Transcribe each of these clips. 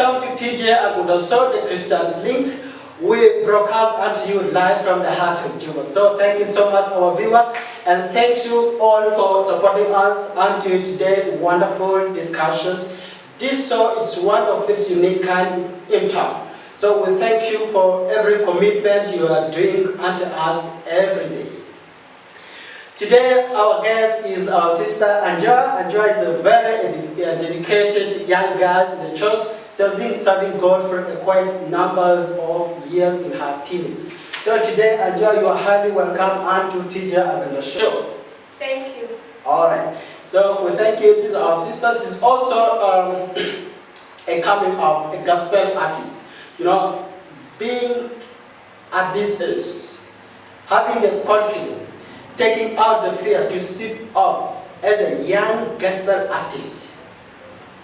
Welcome to TJ Agudo Show, the Christians Linked. We broadcast unto you live from the heart of Juba. So thank you so much, our viewer, and thank you all for supporting us until today. Wonderful discussion. This show is one of its unique kind in town. So we thank you for every commitment you are doing unto us every day. Today, our guest is our sister Anzoa. Anzoa is a very dedicated young girl in the church. She has been serving God for quite numbers of years in her teens. So today, Anzoa, you are highly welcome onto TJ Agudo Show. Thank you. All right. So we thank you. This is our sister. She's also a coming of a gospel artist. You know, being at this age, having the confidence, taking out the fear to step up as a young gospel artist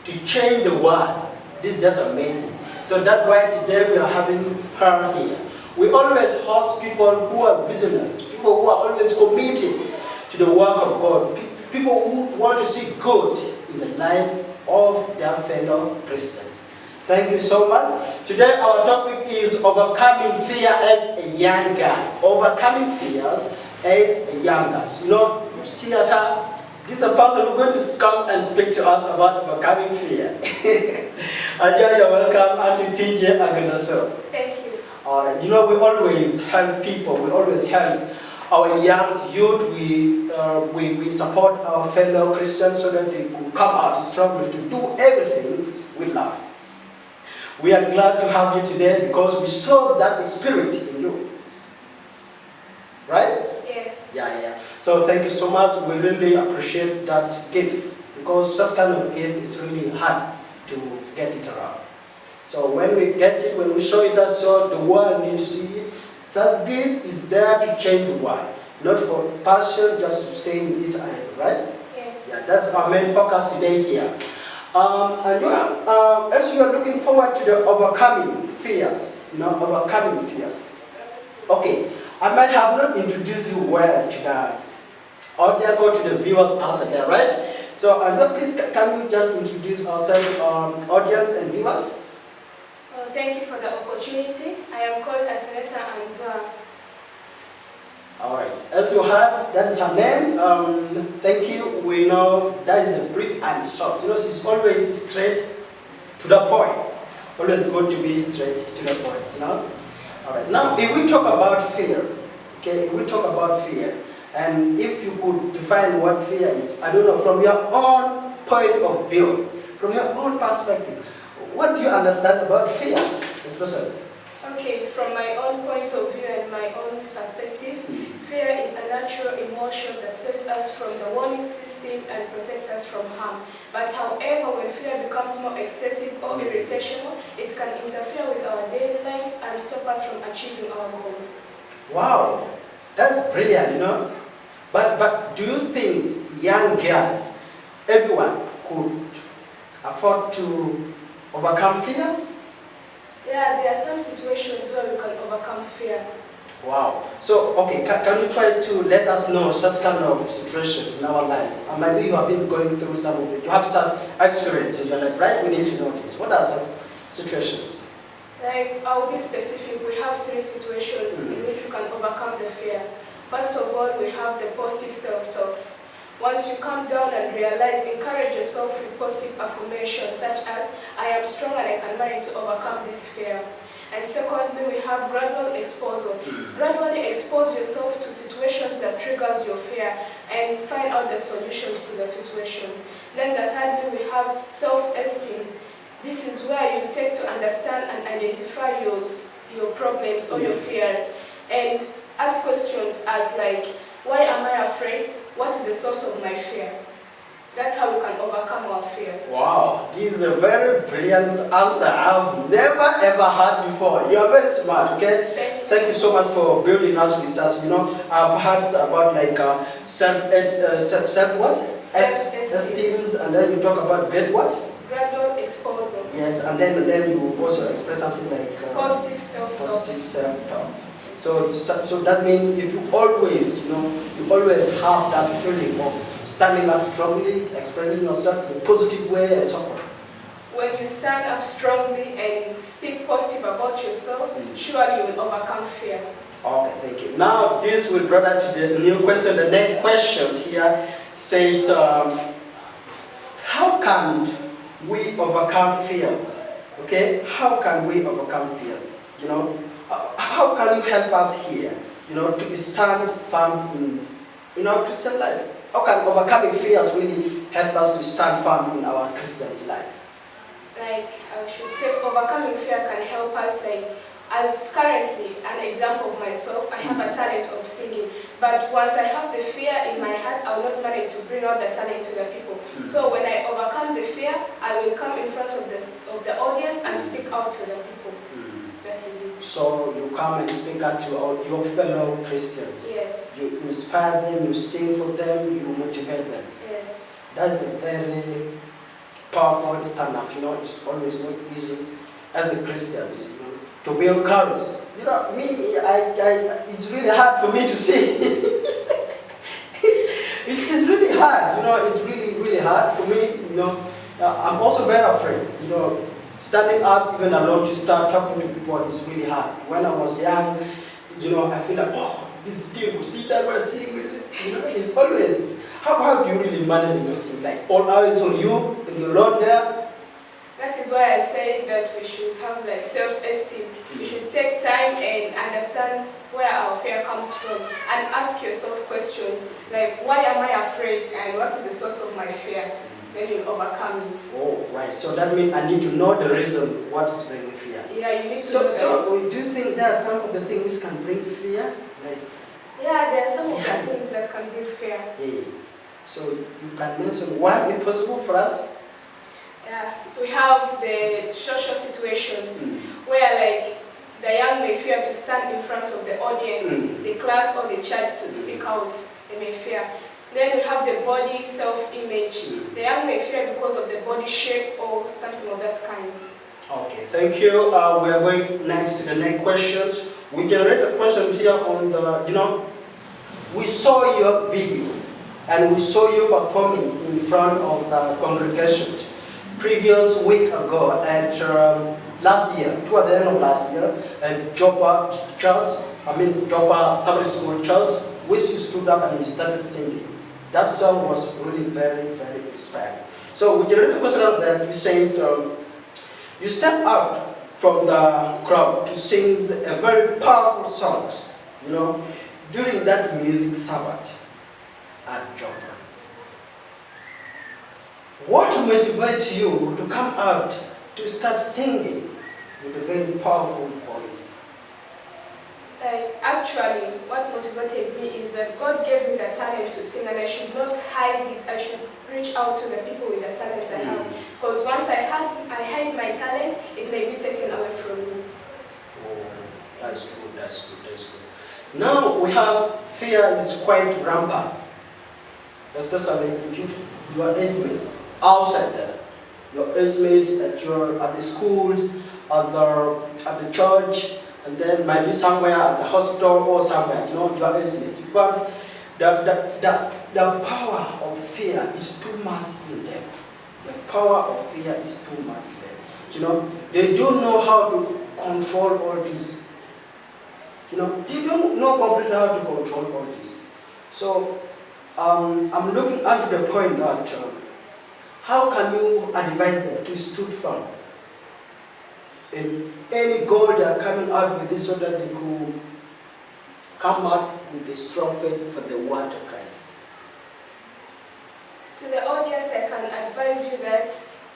to change the world. This is just amazing. So that's why today we are having her here. We always host people who are visionaries, people who are always committed to the work of God, people who want to see good in the life of their fellow Christians. Thank you so much. Today our topic is overcoming fear as a young girl. Overcoming fears as a young girl. You know, you see at her, this is a person who's going to come and speak to us about overcoming fear. Anzoa, you're welcome to TJ Agudo Show. Thank you. Alright, you know, we always help people, we always help our young youth, we support our fellow Christians so that they could come out strongly to do everything with love. We are glad to have you today because we saw that spirit in you. Right? Yes. Yeah. So thank you so much. We really appreciate that gift because such kind of gift is really hard to get it around. So when we get it, when we show it out, so the world needs to see it. Such gift is there to change the world, not for passion, just to stay with it, right? Yes. Yeah, that's our main focus today here. And as you are looking forward to the overcoming fears, overcoming fears. Okay, I might have not introduced you well to the audience or to the viewers outside there, right? So, Anzoa, please can you just introduce ourselves, audience and viewers? Thank you for the opportunity. I am called Asaneta Anzoa. Alright, as you heard, that is her name. Thank you. We know that is a brief and short. You know, she's always straight to the point. Always good to be straight to the point, you know? Alright, now if we talk about fear, okay, if we talk about fear, and if you could define what fear is, I don't know, from your own point of view, from your own perspective, what do you understand about fear, especially? Okay, from my own point of view and my own perspective, fear is a natural emotion that saves us from the warning system and protects us from harm. But however, when fear becomes more excessive or irritational, it can interfere with our daily lives and stop us from achieving our goals. Wow, that's brilliant, you know. But do you think young girls, everyone could afford to overcome fears? Yeah, there are some situations where we can overcome fear. Wow. So, okay, can you try to let us know such kind of situations in our life? And maybe you have been going through some of it. You have some experience in your life, right? We need to know this. What are such situations? Like, I'll be specific. We have 3 situations in which we can overcome the fear. First of all, we have the positive self-talks. Once you calm down and realize, encourage yourself with positive affirmations such as, I am strong and I can manage to overcome this fear. And secondly, we have gradual exposure. Gradually expose yourself to situations that triggers your fear and find out the solutions to the situations. Then thirdly, we have self-esteem. This is where you take to understand and identify your problems or your fears and ask questions as like, why am I afraid? What is the source of my fear? That's how we can overcome our fears. Wow, this is a very brilliant answer I've never ever heard before. You are very smart, okay? Thank you so much for building us with us. You know, I've heard about like self-esteem, and then you talk about gradual exposure. Yes, and then you also express something like positive self-talks. So that means if you always, you always have that feeling of standing up strongly, expressing yourself in a positive way and so on. when you stand up strongly and speak positive about yourself, surely you will overcome fear. Okay, thank you. Now this will bring us to the new question. The next question here says, how can we overcome fears? Okay, how can we overcome fears? You know, how can you help us here? You know, to stand firm in our Christian life. How can overcoming fears really help us to stand firm in our Christian's life? Like I should say, overcoming fear can help us. Like, as currently an example of myself, I have a talent of singing. But once I have the fear in my heart, I will not manage to bring out the talent to the people. So when I overcome the fear, I will come in front of the audience and speak out to the people. That is it. So you come and speak out to your fellow Christians. Yes. You inspire them, you sing for them, you motivate them. Yes. That's a very powerful stand-up. You know, it's always not easy as a Christians, you know, to build courage. You know, me, it's really hard for me to sing. it's really hard. You know, it's really hard for me. You know, I'm also very afraid. You know, standing up even alone to start talking to people is really hard. When I was young, you know, I feel like, oh, this thing, see that we're seeing, you know, it's always. How do you really manage those things? Like all eyes on you, if you're alone there? That is why I say that we should have like self-esteem. You should take time and understand where our fear comes from and ask yourself questions like, why am I afraid and what is the source of my fear? Then you'll overcome it. Oh, right. So that means I need to know the reason what is bringing fear. Yeah, you need to know. So do you think there are some of the things can bring fear? Like, yeah, there are some of the things that can bring fear. Hey. So you can mention one if possible for us? Yeah, we have the social situations where like the young may fear to stand in front of the audience, the class or the church to speak out. They may fear. Then we have the body self-image. The young may fear because of the body shape or something of that kind. Okay, thank you. We are going next to the next questions. We generate the questions here on the, you know, we saw your video and we saw you performing in front of the congregation previous week ago at last year, toward the end of last year, at Joppa Sabbath School Church, which you stood up and you started singing. That song was really very inspiring. So we generate the question out there, you saying, you step out from the crowd to sing a very powerful song, you know, during that music Sabbath at Joppa. What motivates you to come out to start singing with a very powerful voice? Actually, what motivated me is that God gave me the talent to sing and I should not hide it. I should reach out to the people with the talent I have. Because once I hide my talent, it may be taken away from me. Oh, that's good. Now we have fear is quite rampant, especially if you are age mate outside there. Your age mate at the schools, at the church, and then might be somewhere at the hospital or somewhere. You know, your age mate. You find the power of fear is too much in them. The power of fear is too much there. You know, they don't know how to control all this. You know, they don't know completely how to control all this. So, I'm looking at the point that how can you advise them to stood firm in any goal they are coming out with this so that they could come out with a strong faith for the word of Christ? To the audience, I can advise you that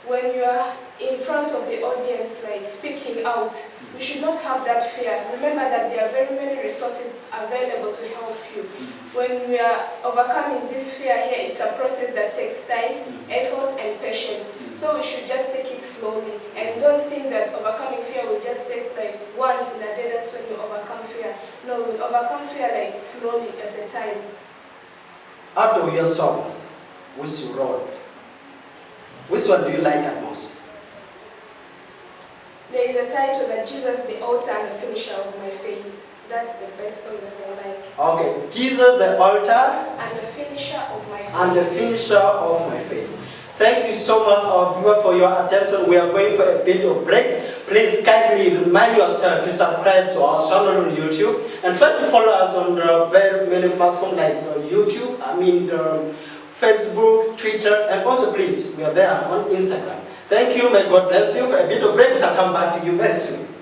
when you are in front of the audience, like speaking out, you should not have that fear. Remember that there are very many resources available to help you. When we are overcoming this fear here, it's a process that takes time, effort, and patience. So we should just take it slowly. And don't think that overcoming fear will just take like once in a day, that's when you overcome fear. No, we'll overcome fear like slowly at a time. Out of your songs, which you wrote, which one do you like the most? There is a title that Jesus, the author and the finisher of my faith. That's the best song that I like. Okay, Jesus, the author and the finisher of my faith. And the finisher of my faith. Thank you you so much, our viewer, for your attention. We are going for a bit of breaks. Please kindly remind yourself to subscribe to our channel on YouTube and try to follow us on the very many platforms like YouTube, Facebook, Twitter, and also please, we are there on Instagram. Thank you, may God bless you. For a bit of breaks, I'll come back to you very soon.